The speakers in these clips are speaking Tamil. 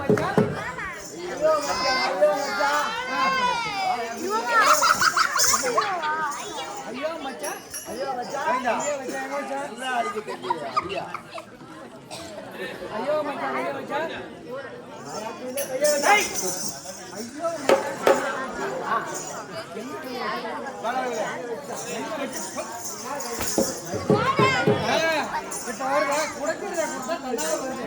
மச்சான் ஐயோ மச்சான் ஐயோ மச்சான் ஐயோ மச்சான் ஐயோ மச்சான் ஐயோ மச்சான் என்ன அடிக்க தெரியல ஐயா ஐயோ மச்சான் ஐயோ மச்சான் டேய் ஐயோ இப்ப வருதா குடைக்கிறத கொடுத்தா நல்லா வருது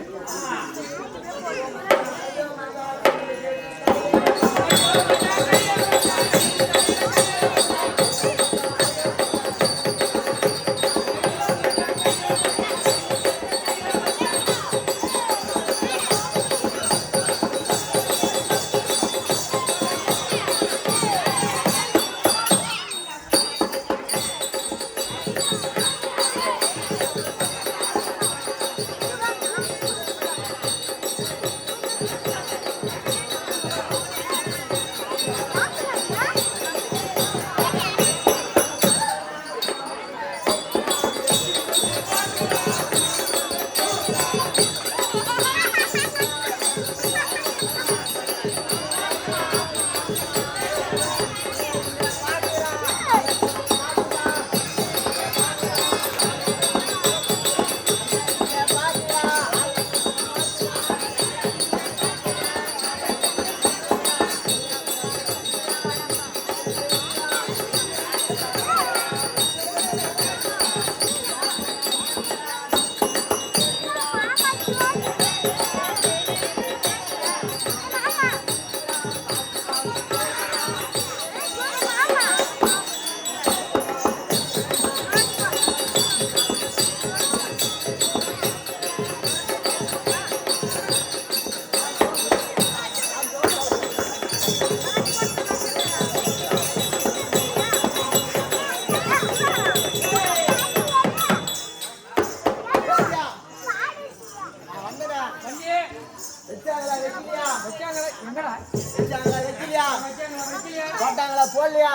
போடலையா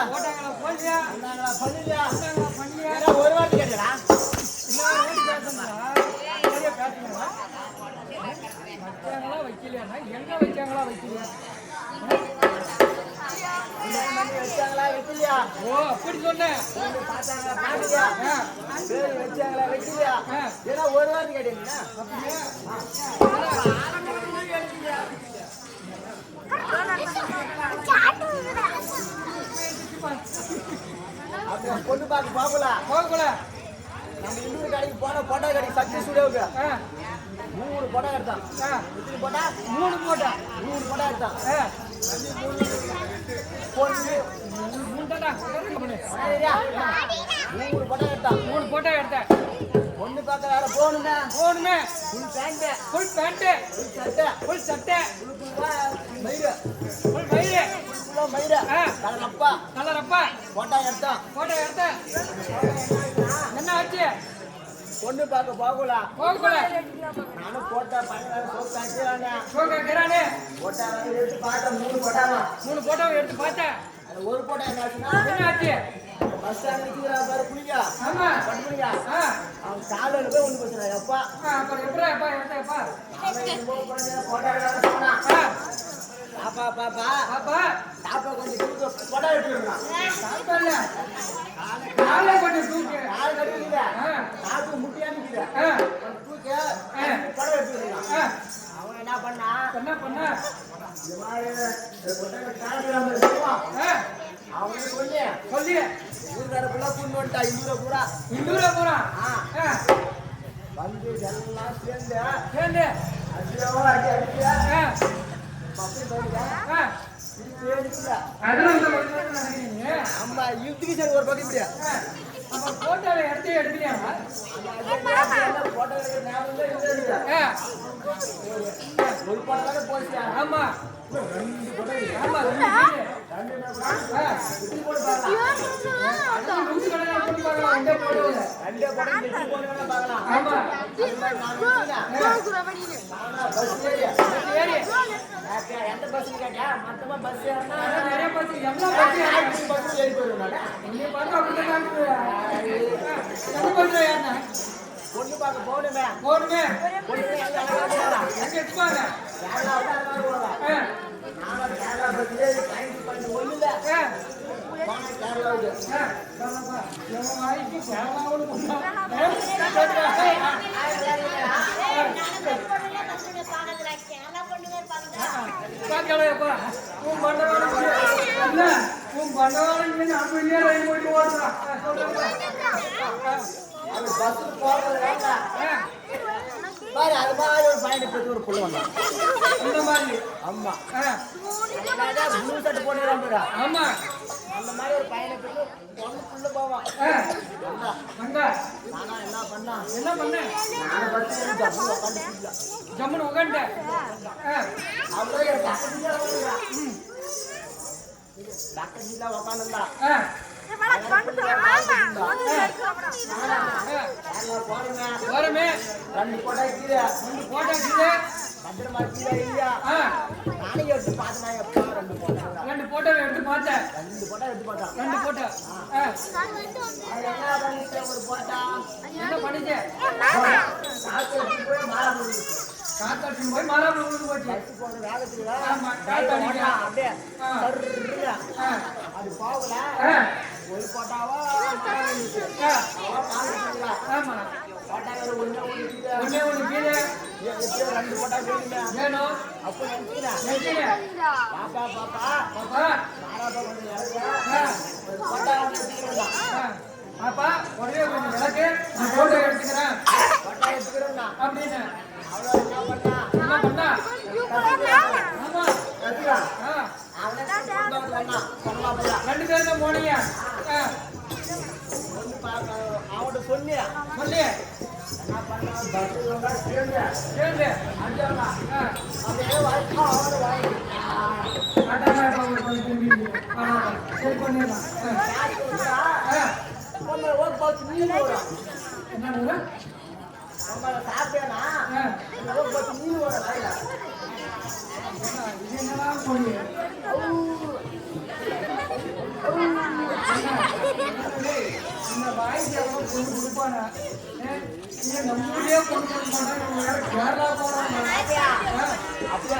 ஒரு வாட்டி கேட்டா வைக்கலையா எங்க வச்சாங்களா வைக்கலையா வைக்கலையா ஓ அப்படி சொன்னேன் வச்சாங்களா வைக்கலையா ஏன்னா ஒரு வாட்டி கேட்டீங்கன்னா பொண்ணு பார்க்க போகல நம்ம இன்னொரு கடைக்கு போன போட்டோ கடைக்கு சக்தி ஸ்டுடியோவுக்கு 3 போட்டோ எடுத்தான் போட்டா 3 போட்டோ எடுத்தான் மூணு போட்டோ எடுத்தேன் பொண்ணு பார்க்க வேற போகணுமே ஃபுல் பேண்ட் ஃபுல் சட்டை மயிறு கலரப்பா போட்டோ எடுத்தேன் என்ன ஆச்சு பொண்ணு பார்க்க போகல நானும் போட்டா சோக்கானே போட்டா எடுத்து பார்த்தேன் 3 போட்டோவை எடுத்து பார்த்தேன் ஒரு போட்டோ என்ன ஆச்சு பஸ் ஸ்டாண்ட் நிக்கிறா பாரு புளியா ஆமா பண்ணுங்க அவன் காலையில போய் ஒண்ணு பேசுறான் அப்பா அப்புறம் எப்பறா எடுத்தப்பா போட்டோ எடுக்க சொன்னா பாப்பா கொஞ்சம் போட்டோ எடுத்துறான் பாப்பா இல்ல காலை கொஞ்சம் தூக்கு கால் கட்டிக்கல காது முட்டியா நிக்குது தூக்கு போட்டோ எடுத்துறான் அவன் என்ன பண்ணா இந்த மாதிரி போட்டோ காலையில சொல்லுவான் அவன் சொல்லி ஊர்கார புள்ள கூண்டு வந்துட்டா இந்தூர பூரா வந்து எல்லாம் சேர்ந்து அடியாவா அடியா அம்மா யுத்திக்கு சரி ஒரு பக்கம் இப்படியா போட்டோவை எடுத்துக்கியா போட்டோ ஒரு போட்டோ போச்சு ஆமா எந்த பஸ் கேட்டா மொத்தமா பஸ் நிறைய பஸ் ஏறி பொண்ணு பார்க்க போகணுமே ஆகுது. எவன் வாய்க்கு கேரளாவோட கொண்டான். பாக்கலையப்பா உன் பண்டவாளம் இல்ல உன் பண்டவாளம் இங்கே அப்படியே ரயில் போயிட்டு ஓடுறான். அது பஸ்ல போறது வேண்டாம். பாரு அது மாதிரி ஒரு பையனை பெற்று ஒரு புள்ள வந்தான். இந்த மாதிரி ஆமா ப்ளூ ஷர்ட் போட்டுக்கிறான். ஆமா அந்த மாதிரி ஒரு பையனை பெற்று பொண்ணுக்குள்ள போவான். வந்தா நானா என்ன பண்ணான்? என்ன பண்ண? நான் பஸ்ல ஜம்முன்னு உட்காந்துட்டு ஜம்முன்னு உட்காந்துட்டேன். அவ்வளோ டாக்டர் ஜில்லா உட்காந்துருந்தா போறமே ரெண்டு போட்டா கீழே பத்திரமா கீழே இல்லையா நானே எடுத்து பார்த்தேன். எப்போ ரெண்டு போட்டோ எடுத்து பார்த்தேன். ரெண்டு போட்டா எடுத்து பார்த்தேன். ரெண்டு போட்டோ அது என்ன பண்ணிட்டு ஒரு போட்டா என்ன பண்ணிச்சு? காத்து போய் மாறா முடிஞ்சிச்சு. காத்தாட்சி போய் மாறாமல் விழுந்து போச்சு. பஸ் போன வேகத்துல ஆமா, காத்தாடிக்க. அப்படியே சர்ருன்னு அது போகல. ஒரு போட்டாவா ஆமா போட்டா ஒண்ணு ஒண்ணே ஒண்ணு கீழே ரெண்டு போட்டா வேணுமே வேணும். அப்போ நினைக்கிறேன் நினைச்சீங்க? பாப்பா பாப்பா பாப்பா மாறாப்பா கொஞ்சம் இறங்க போட்டா எடுத்துக்கிறேன். பாப்பா உடனே கொஞ்சம் விளக்கு நான் போட்டோ எடுத்துக்கிறேன் போட்டா எடுத்துக்கிறேன் அப்படின்னு அவ்வளோ என்ன பண்ணா என்ன பண்ணா? ஆமா எடுத்துக்கலாம். அவனை சொன்னா பையா ரெண்டு பேரும் தான் போனீங்க. அவன்கிட்ட சொன்னியா சொல்லி என்ன பண்ணா பஸ் சேர்ந்து சேர்ந்து அஞ்சாங்க அப்படியே வாய்ப்பா அவனோட வாங்கி சரி பண்ணிடலாம். ஒரு பத்து மீன் வரும். என்ன நம்ம சாப்பிட்டேன்னா ஒரு பத்து மீன் வரும் கையில. என்னதான் சொல்லி இந்த வாய்க்கு எவ்வளோ கொண்டு கொடுப்பானா? நம்ம ஊர்லயே கொண்டு கொடுக்க மாட்டாங்க. நம்ம வேற கேரளா போறாங்க. அப்படியே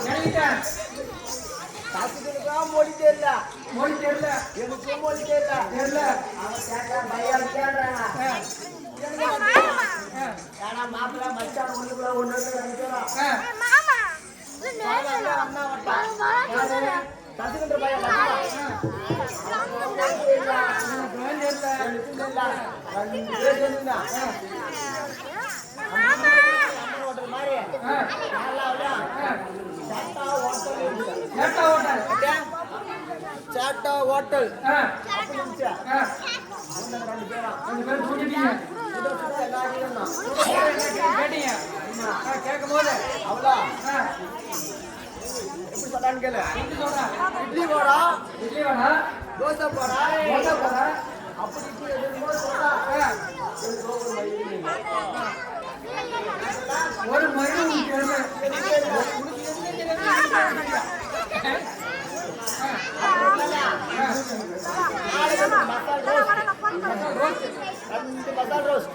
நினைக்கிட்டேன் சாப்பிட்டுக்கா மொழி தெரியல. மொழி தெரியல எனக்கும் மொழி தெரியல. தெரியல. அவன் கேட்கறான் பையன் கேட்கறாங்க. ஏன்னா மாப்பிள்ள மச்சான் ஒண்ணுக்குள்ள ஒண்ணு ரெண்டு பேரும் அண்ணா வட்டான் கத்துக்கின்ற பையன் மாதிரி சாட்டா ஹோட்டல் ரெண்டு பேரும் கேட்டீங்க கேட்கும் போது அவ்வளோ எப்படி சொல்றான்னு கேளு. இட்லி போடா இட்லி வேணா தோசை போடா தோசை போடா அப்படி இப்படி எதுவும் சொல்றா. ஒரு மயிலும் மசால் ரோஸ்ட்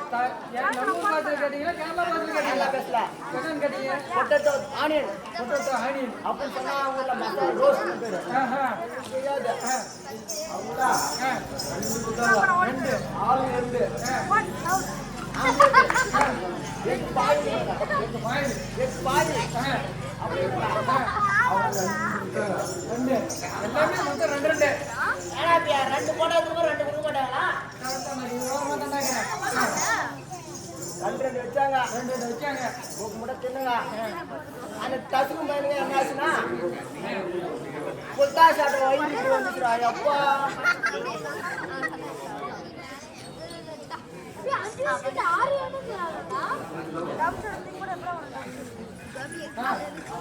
பொட்டேட்டோ ஆனியன் அப்படி சொன்னா அவங்க மசால் ரோஸ்ட் பேரு தெரியாது. ஆளு ரெண்டு எக் பாய் அப்படி எல்லாமே மொத்தம் ரெண்டு ரெண்டு ரெண்டு போட்டா ரெண்டு கொடுக்க மாட்டாங்களா? ரெண்டு வச்சாங்க. ரெண்டு வச்சாங்க. முட்டை தின்னுங்க. அந்த டசுக்கு மயிலுங்க என்ன ஆச்சுன்னா புத்தா சாட்டை வயிற்று வந்துச்சுரா. எப்பா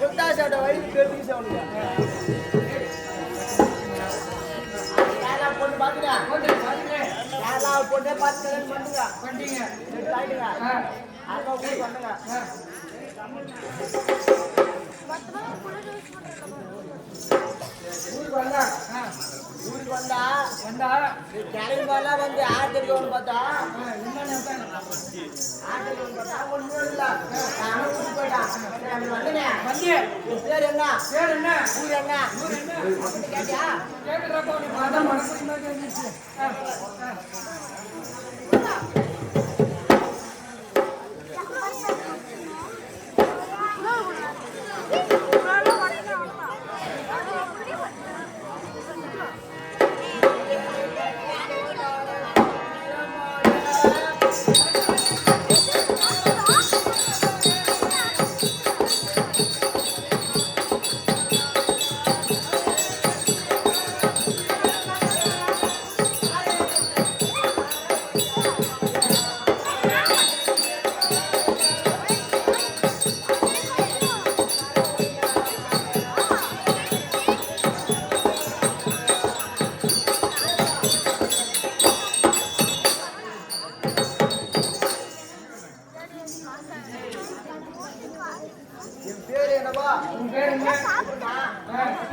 புத்தா சாட்டை வயிற்று பேசி சொல்லுங்க. பொண்ணு பாத்துங்க பொண்ணே பார்த்து பண்ணுங்க பண்ணிட்டீங்க ஆயிடுங்க. அதுதான் ஊருக்கு வந்துங்க. ஊருக்கு வந்தா கிளம்பி வரலாம் வந்து ஆட்டுக்கு ஒன்று பார்த்தா என்னன்னு ஆட்டுக்கு ஒன்று பார்த்தா ஒன்றும் இல்லை. நானும் ஊருக்கு போயிட்டா வந்தனே வந்தியே உன் பேர் என்ன பேர் என்ன ஊர் என்ன ஊர் என்ன அப்படின்னு கேட்டியா கேட்குறப்ப உனக்கு அதான் மனசுக்கு மாதிரி இருந்துச்சு என் பேர் என்னவா உன் பேர் என்ன அக்கடா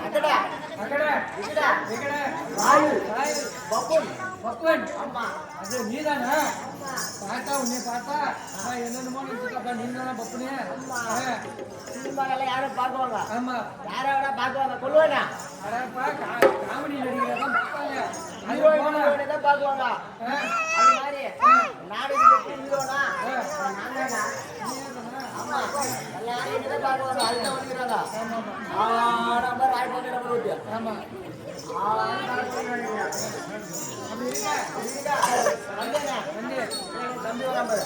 அக்கடை இக்கடா எக்கடை ராயு ராயல் பப்புன் பக்குவன் ஆமா அது நீதானா பார்த்தா உன்னை பார்த்தா நான் என்னென்னமோ நினைச்சுட்டா நீ தானே பப்புனே சினிமால யாரும் பார்க்குவாங்க ஆமா யாரை வேணா பார்க்குவாங்க கொள்ளுவேனா அடப்பா காமெடி நடிகரை தான் பார்ப்பாங்க அது ஹீரோயின் போனா ஹீரோயினை தான் பார்க்குவாங்க அது மாதிரி நாடகத்துக்கு ஹீரோனா நானா ஆமா எல்லாரும் இங்கே தான் பார்க்குவாங்க அதுதான் வந்துக்கிறாங்க நம்பர் ஆயிரத்தி நம்பர் விட்டு ஆமா அப்படி இருக்கா வந்தேனே வந்து தம்பி ஒரு நம்பர்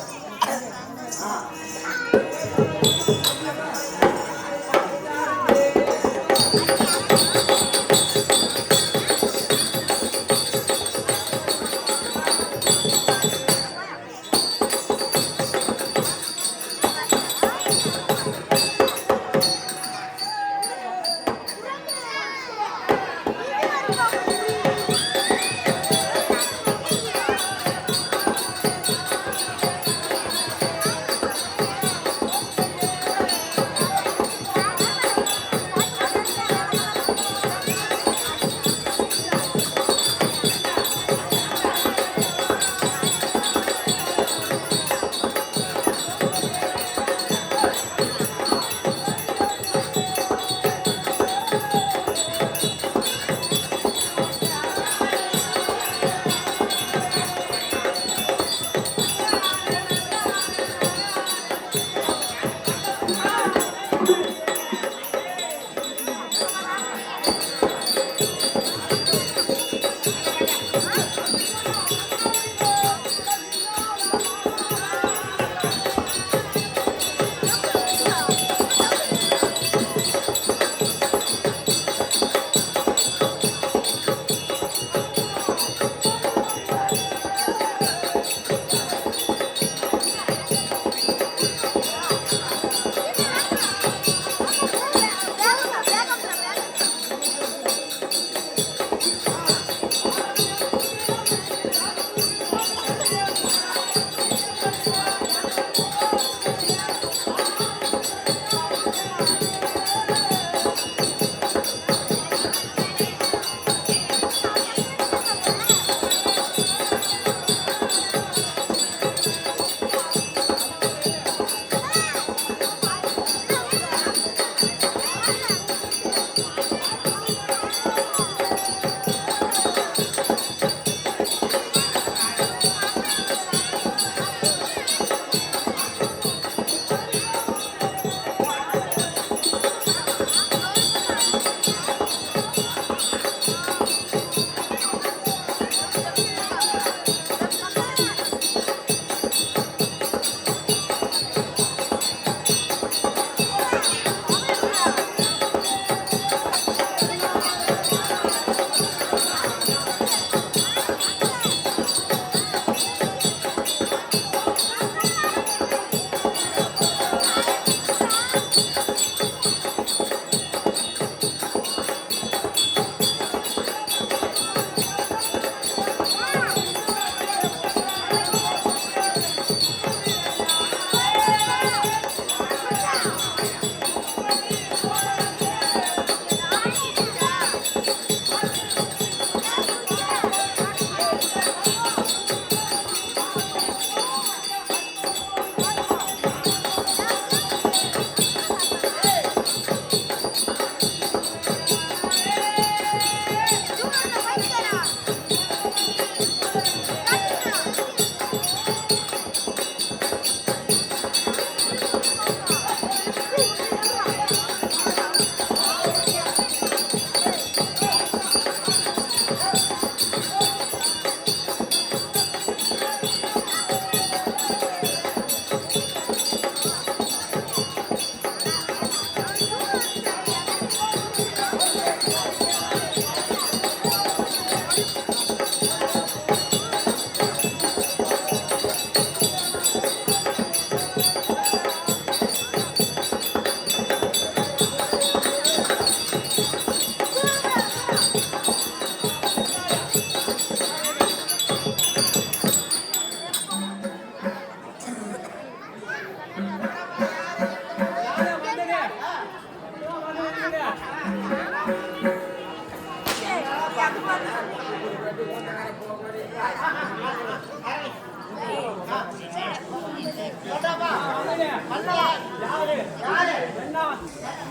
யாரு யாரு என்ன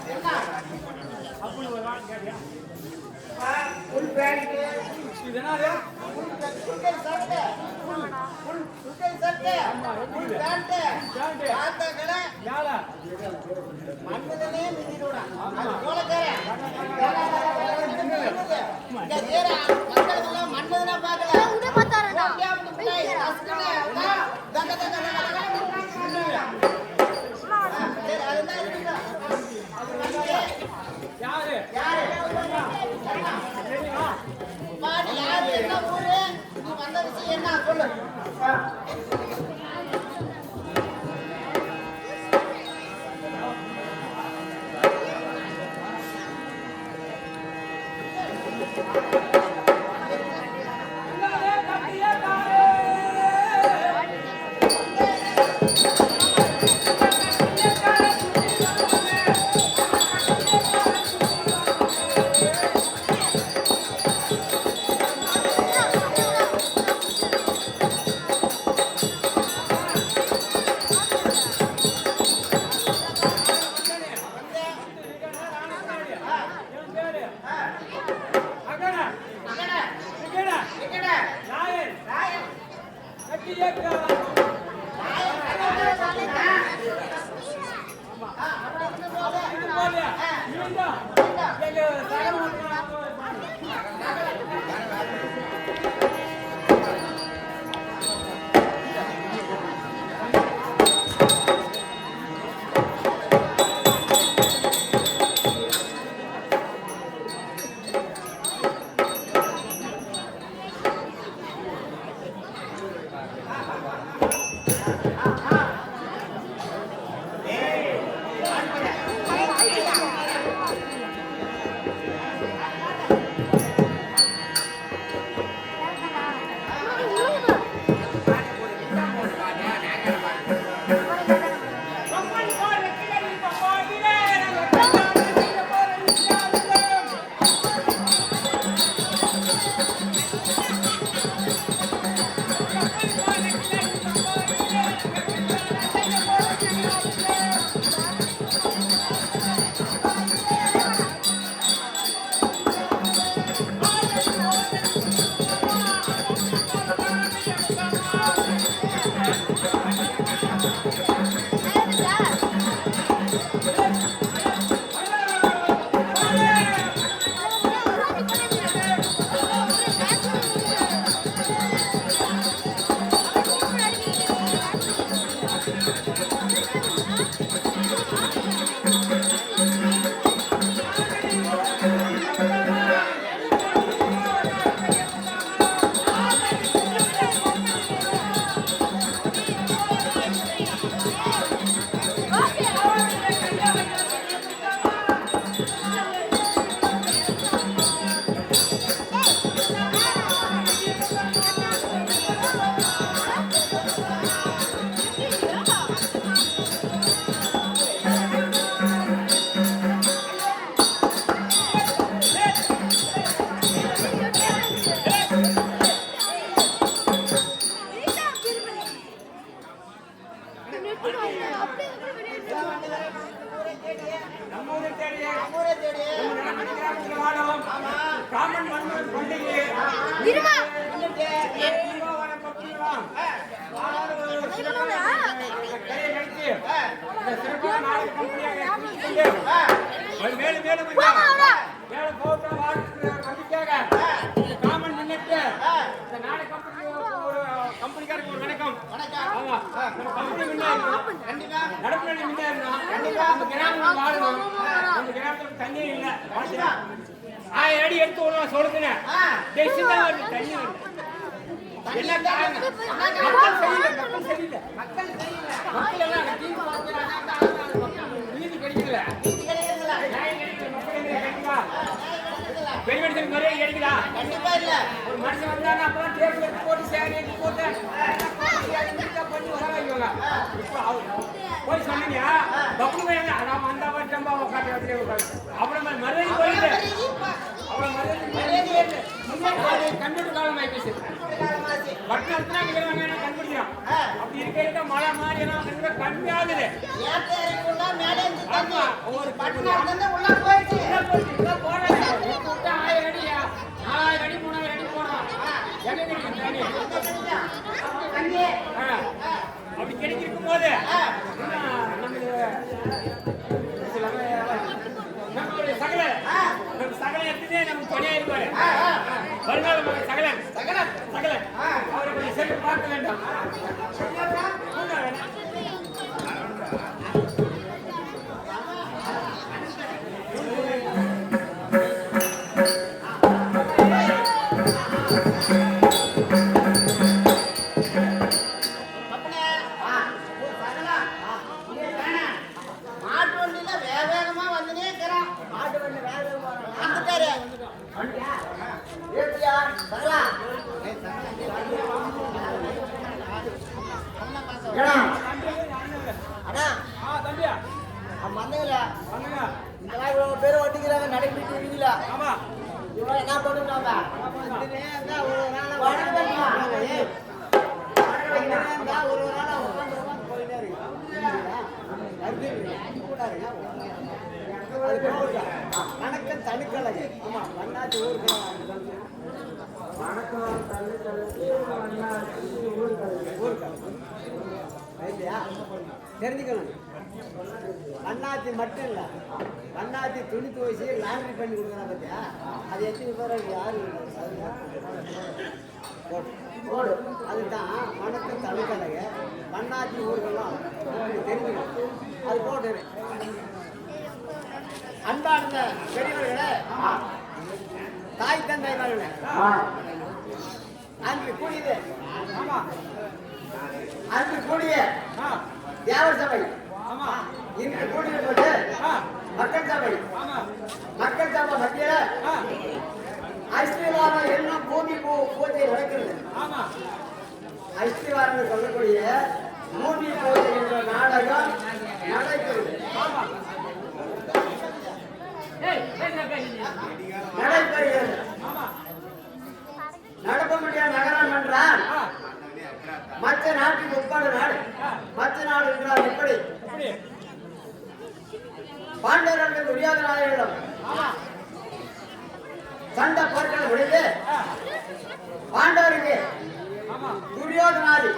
என்ன அப்படி ஒரு வார்த்தை கேட்டியா ஒரு பேண்ட் இது என்னது சுட்டை சட்டை சுட்டை சட்டை பேண்ட் ஆத்த கடை யாரா மண்ணதனே மிதிடுடா அது கோலக்கார இந்த தேர மக்களெல்லாம் மண்ணதன பார்க்கல உடே பார்த்தாரடா அஸ்கனே தங்க தங்க சரி அதுதான் இருக்குடா யாரு யாரு தெரியுமா பாடி யாரு என்ன ஊரு நீ வந்த விஷயம் என்ன சொல்லு மழை மாறி போகுது. ஏத்த இறங்கி உள்ள மேலே இருந்து தண்ணி. ஆமா, ஒவ்வொரு பட்டணம் இருந்து உள்ள போயிடுச்சு. உள்ள போனேன். இங்க விட்டா 1000 அடியா? 4000 அடி 3000 அடி போனோம். எங்க கிடைக்கும் தண்ணி? எங்க கிடைச்சா? அப்படி தண்ணி. அப்படி கிடைக்கும் போது நம்மளுடைய சகலன் நம்ம சகலன் எடுத்துட்டே நம்ம துணையா இருப்பாரு. வருங்கால மகன் சகலன் சகலன் அவரை கொஞ்சம் சென்று பார்க்க வேண்டும். மாட்டு வண்டியில வேகமா வந்துனே இருக்கிறான். வந்துட்டாரு. ஏத்தியா சகலா ஏடா அண்ணா தம்பியா அவன் வந்தீங்களா பண்ணுங்க. இந்த மாதிரி இவ்வளவு பேர் ஓட்டிக்கிறாங்க நடைபெற்று இருக்கீங்களா ஆமா இவ்வளவு என்ன பண்ணுறாங்க ஒரு நாள் வணக்கம் வைக்கணும் ஒரு நாள் உட்காந்து உட்காந்து போயிட்டே இருக்கு வணக்கம் தனிக்கலை ஆமா வண்ணாச்சி ஊருக்கு வணக்கம் தெரிஞ்சுக்கணும் அண்ணாச்சி மட்டும் இல்லை அண்ணாச்சி துணி துவைச்சி லாண்ட்ரி பண்ணி கொடுக்குறா பார்த்தியா அது எத்தனை பேர் யாரு போடு அதுதான் வணக்கம் தனிக்கலைங்க அண்ணாச்சி ஊருக்கெல்லாம் தெரிஞ்சுக்கணும் அது போட்டு அன்பார்ந்த பெரியவர்களே தாய் தந்தைமார்களே அன்று கூடியது ஆமா அன்று கூடிய தேவர் சபை ஆமா இன்று கூடியிருப்பது மக்கள் சபை ஆமா மக்கள் சபை மத்தியில ஐஸ்வர்வாரம் என்னும் பூமி பூஜை நடக்கிறது ஆமா ஐஸ்வர்வாரம் சொல்லக்கூடிய பூமி பூஜை என்ற நாடகம் நடைபெறுகிறது நடைபெறுகிறது நடக்க முடியாத நகரம் என்றால் மற்ற நாட்டுக்கு உட்பட நாடு மற்ற நாடு என்றால் எப்படி பாண்டவர்கள் துரியோதனாரிடம் சண்டை போர்க்களை முடிந்து பாண்டவருக்கு துரியோதனாரி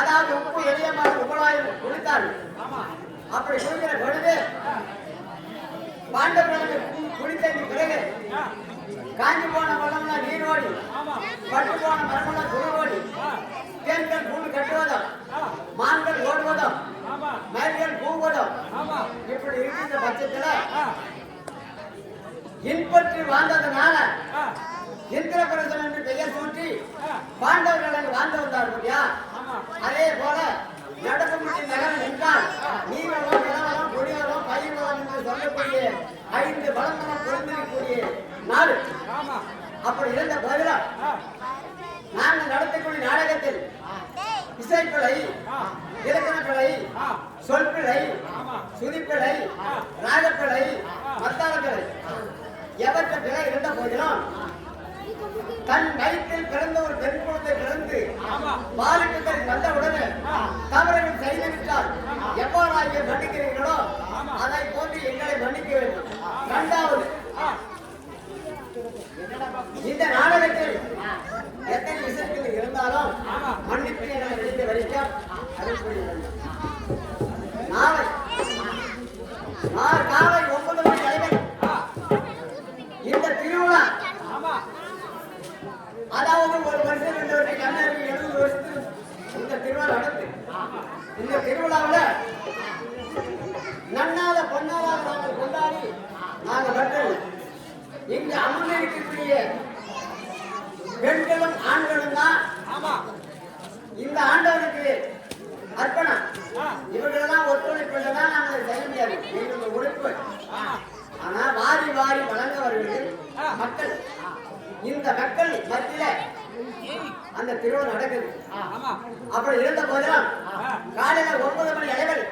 அதாவது உப்பு எளியமாக உபலாயம் குடித்தார்கள் அப்படி குடிக்கிற பொழுது பாண்டவர்களுக்கு குடித்தது பிறகு காஞ்சி போன வெள்ளம்லாம் நீரோடி பட்டு போன மரமெல்லாம் துருவோடி தேன்கள் கூடு கட்டுவதும் மான்கள் ஓடுவதும் மயில்கள் பூவதும் இப்படி இருக்கின்ற பட்சத்துல இன்பற்றி வாழ்ந்ததுனால இந்திரபிரசன் என்று பெயர் சூட்டி பாண்டவர்கள் வாழ்ந்து வந்தார் பத்தியா அதே போல நடக்கமுடி நகரம் என்றால் நீவளம் நிலவளம் குடிவளம் பயிர்வளம் என்று சொல்லக்கூடிய 5 வளங்களும் குறைந்திருக்கக்கூடிய நாடு அப்படி இருந்த போதிலும் நாங்கள் நடத்தக்கூடிய நாடகத்தில் இசைப்பிழை இலக்கணப்பிழை சொல்பிழை சுதிப்பிழை ராகப்பிழை மத்தாளப்பிழை எவற்ற பிழை இருந்த போதிலும் தன் வயிற்றில் பிறந்த ஒரு பெண் குழந்தை பிறந்து பாலுக்கு வந்தவுடனே தவறுகள் செய்துவிட்டால் எவ்வாறாக மன்னிக்கிறீர்களோ அதை போன்று எங்களை மன்னிக்க வேண்டும். 2வது இந்த நாடகத்தில் எத்தனை விஷயங்கள் இருந்தாலும் மன்னிப்பு என வெளியே வரைக்கும் நாளை காலை 9 மணி அளவில் இந்த திருவிழா அதாவது ஒரு வருஷம் 2 வருஷம் கண்ணாடி 70 வருஷத்துக்கு இந்த திருவிழா நடந்து இந்த திருவிழாவில் நன்னால பொன்னால நாங்கள் கொண்டாடி நாங்கள் பெற்றது இங்கு அமர்ந்திருக்கக்கூடிய பெண்களும் ஆண்களும் தான் இந்த ஆண்டவனுக்கு அர்ப்பணம் இவர்களெல்லாம் ஒத்துழைப்பு தான் நாங்கள் செய்ய முடியாது எங்களுடைய உழைப்பு ஆனா வாரி வாரி வழங்கவர்கள் மக்கள் இந்த மக்கள் மத்தியில அந்த திருவிழா நடக்குது அப்படி இருந்த போதிலும் காலையில 9 மணி அளவில்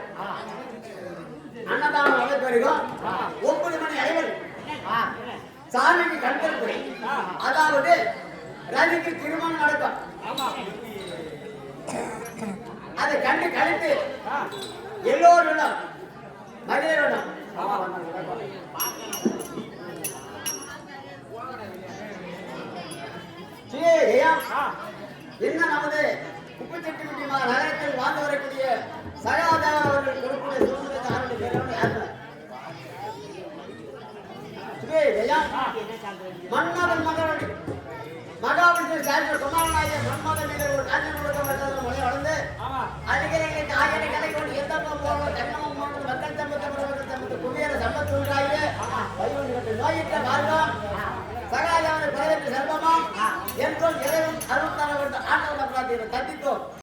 அன்னதானம் நடைபெறும் 9 மணி அளவில் சாமிக்கு கண்கருப்பு அதாவது ரவிக்கு திருமணம் நடக்கும் அதை கண்டு கழித்து எல்லோரும் மகிழ வேணும். என்ன நமது குப்பச்செட்டி நகரத்தில் வாழ்ந்து வரக்கூடிய சகாதேவ அவர்கள் கொடுக்கூடிய சுதந்திரத்தை ஆரம்பி பெறவர்கள் மன்மதன் மகன் மகாவிஷ்ணு சாரி குமாரனாய மன்மதன் மீது ஒரு ராஜ்யம் கொடுக்கப்பட்டது மொழி வளர்ந்து அதிகாரிகளுக்கு ஆகிய கலை கொண்டு எந்த போகணும் தென்னமும் போகணும் மக்கள் சம்பத்து குவியர சம்பத்து உண்டாகிய நோயிட்ட வாழ்வோம் சகாதேவனை பதவிக்கு செல்வமாம் என்றும் இறைவன் அருள் தர வேண்டும் ஆண்டவனை பிரார்த்திக்கிறோம். தந்தித்தோம்.